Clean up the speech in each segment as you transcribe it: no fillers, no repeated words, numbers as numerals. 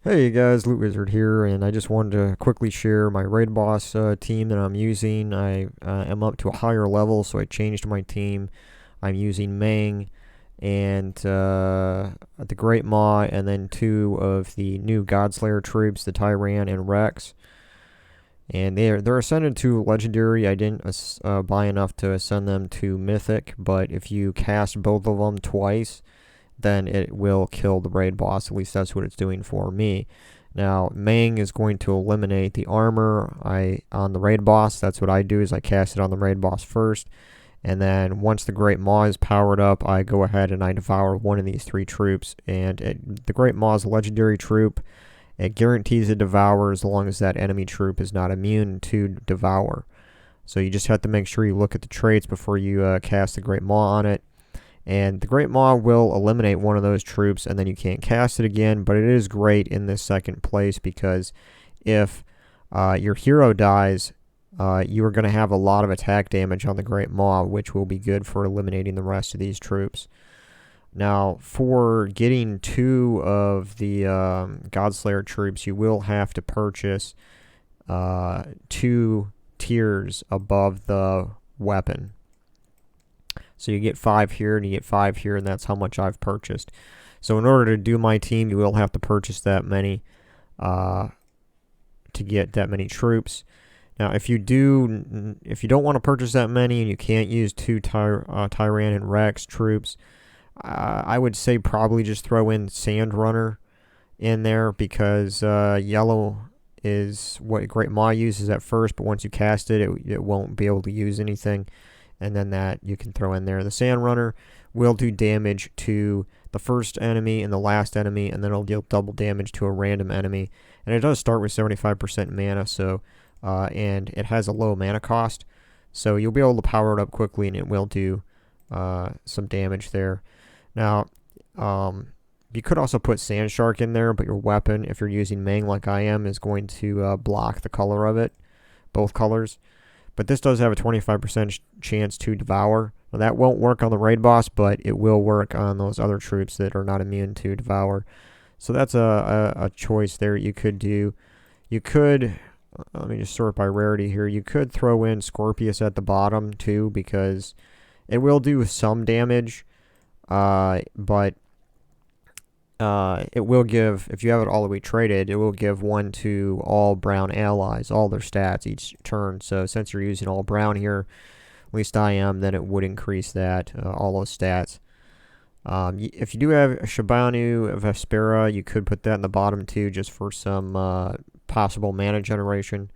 Hey guys, LootWizard here, and I just wanted to quickly share my raid boss team that I'm using. I am up to a higher level, so I changed my team. I'm using Mang and the Great Maw, and then two of the new Godslayer troops, the Tyran and Rex. And they're ascended to Legendary. I didn't buy enough to ascend them to Mythic, but if you cast both of them twice, then it will kill the raid boss. At least that's what it's doing for me. Now, Mang is going to eliminate the armor on the raid boss. That's what I do, is I cast it on the raid boss first. And then once the Great Maw is powered up, I go ahead and I devour one of these three troops. And the Great Maw is a legendary troop. It guarantees a devour as long as that enemy troop is not immune to devour. So you just have to make sure you look at the traits before you cast the Great Maw on it. And the Great Maw will eliminate one of those troops, and then you can't cast it again. But it is great in this second place because if your hero dies, you are going to have a lot of attack damage on the Great Maw, which will be good for eliminating the rest of these troops. Now, for getting two of the Godslayer troops, you will have to purchase two tiers above the weapon. So you get 5 here and you get 5 here, and that's how much I've purchased. So in order to do my team, you will have to purchase that many to get that many troops. Now, if you don't want to purchase that many and you can't use two Tyran and Rex troops, I would say probably just throw in Sand Runner in there, because yellow is what Great Maw uses at first, but once you cast it, it won't be able to use anything. And then that you can throw in there. The Sand Runner will do damage to the first enemy and the last enemy, and then it'll deal double damage to a random enemy. And it does start with 75% mana, so and it has a low mana cost, so you'll be able to power it up quickly, and it will do some damage there. Now, you could also put Sand Shark in there, but your weapon, if you're using Mang like I am, is going to block the color of it, both colors. But this does have a 25% chance to devour. Now, that won't work on the raid boss, but it will work on those other troops that are not immune to devour. So that's a choice there you could do. You could, let me just sort by rarity here. You could throw in Scorpius at the bottom too, because it will do some damage, but it will give, if you have it all the way traded, it will give 1 to all brown allies, all their stats each turn. So since you're using all brown here, at least I am, then it would increase that, all those stats. If you do have Shabanu Vespera, you could put that in the bottom too, just for some possible mana generation.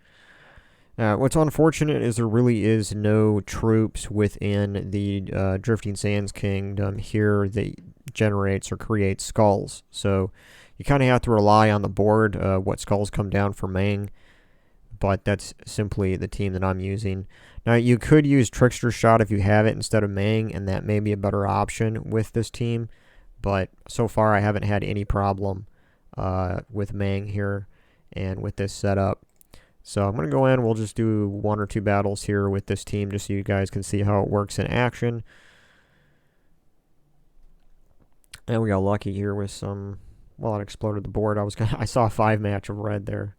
What's unfortunate is there really is no troops within the Drifting Sands Kingdom here that generates or creates skulls. So you kind of have to rely on the board, what skulls come down for Mang. But that's simply the team that I'm using. Now, you could use Trickster Shot if you have it instead of Mang, and that may be a better option with this team. But so far, I haven't had any problem with Mang here and with this setup. So I'm going to go in. We'll just do 1 or 2 battles here with this team just so you guys can see how it works in action. And we got lucky here with some, well, it exploded the board. I saw a 5 match of red there.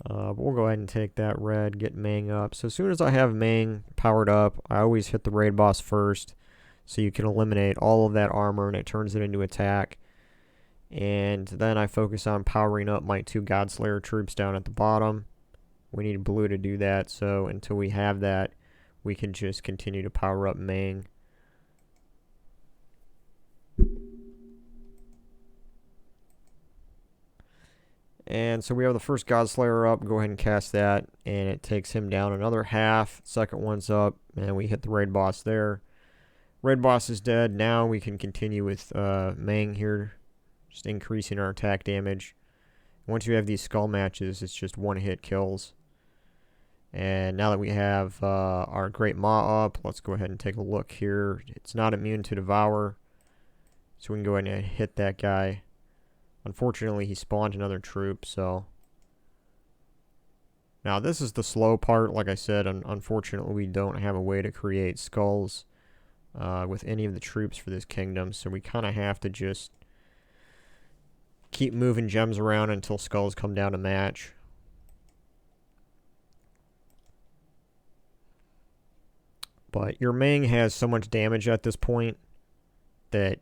But we'll go ahead and take that red, get Mang up. So as soon as I have Mang powered up, I always hit the raid boss first, so you can eliminate all of that armor and it turns it into attack. And then I focus on powering up my 2 Godslayer troops down at the bottom. We need blue to do that, so until we have that, we can just continue to power up Mang. And so we have the first Godslayer up. Go ahead and cast that, and it takes him down another half. Second one's up, and we hit the raid boss there. Raid boss is dead. Now we can continue with Mang here, just increasing our attack damage. Once you have these skull matches, it's just one-hit kills. And now that we have our Great Maw up, let's go ahead and take a look here. It's not immune to Devour, so we can go ahead and hit that guy. Unfortunately, he spawned another troop, so... Now, this is the slow part. Like I said, unfortunately, we don't have a way to create skulls with any of the troops for this kingdom, so we kind of have to just keep moving gems around until skulls come down to match. But your Mang has so much damage at this point that,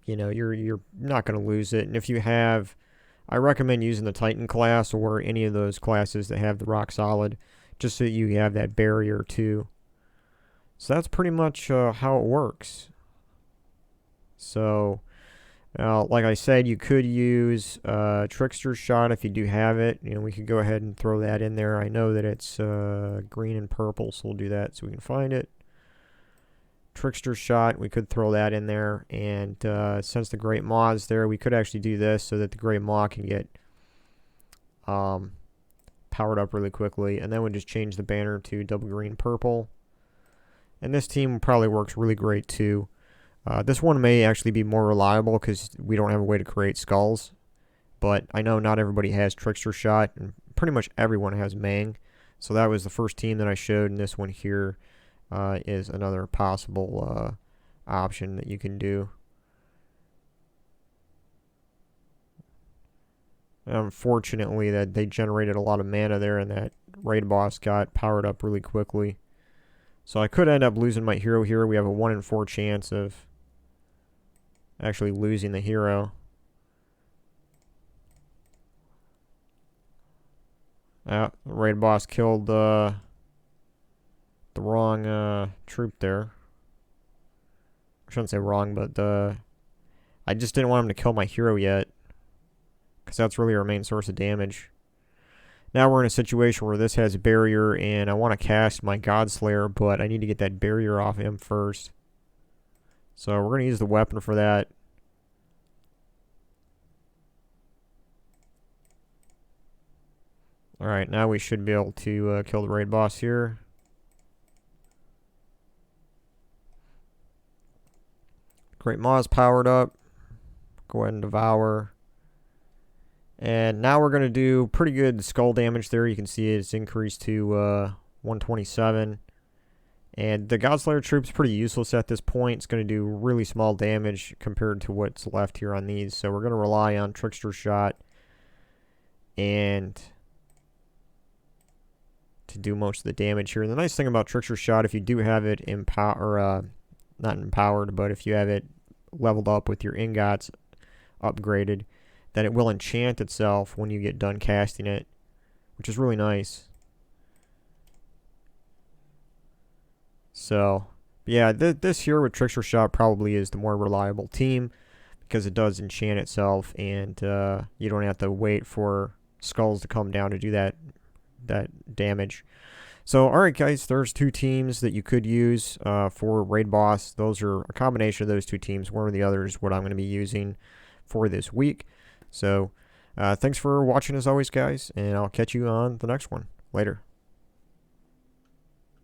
you know, you're not going to lose it. And if you have, I recommend using the Titan class or any of those classes that have the rock solid, just so you have that barrier too. So that's pretty much how it works. So, like I said, you could use Trickster shot if you do have it. You know, we could go ahead and throw that in there. I know that it's green and purple, so we'll do that so we can find it. Trickster shot, we could throw that in there. And since the Great Maw is there, we could actually do this so that the Great Maw can get powered up really quickly. And then we'll just change the banner to double green purple. And this team probably works really great too. This one may actually be more reliable because we don't have a way to create skulls. But I know not everybody has Trickster shot, and pretty much everyone has Mang. So that was the first team that I showed, and this one here is another possible option that you can do. Unfortunately, that they generated a lot of mana there, and that raid boss got powered up really quickly. So I could end up losing my hero here. We have a 1 in 4 chance of actually losing the hero. The raid boss killed the wrong troop there. I shouldn't say wrong, but I just didn't want him to kill my hero yet, because that's really our main source of damage. Now we're in a situation where this has a barrier, and I want to cast my Godslayer, but I need to get that barrier off him first. So we're going to use the weapon for that. Alright, now we should be able to kill the raid boss here. Great Maw is powered up. Go ahead and devour. And now we're going to do pretty good skull damage there. You can see it's increased to 127. And the Godslayer troop's pretty useless at this point. It's going to do really small damage compared to what's left here on these. So we're going to rely on Trickster shot and to do most of the damage here. And the nice thing about Trickster shot, if you do have it not empowered, but if you have it leveled up with your ingots upgraded, then it will enchant itself when you get done casting it, which is really nice. So, yeah, this here with Trickster shot probably is the more reliable team because it does enchant itself, and you don't have to wait for skulls to come down to do that damage. So, alright guys, there's two teams that you could use for Raid Boss. Those are a combination of those two teams. One or the other is what I'm going to be using for this week. So, thanks for watching as always, guys, and I'll catch you on the next one. Later.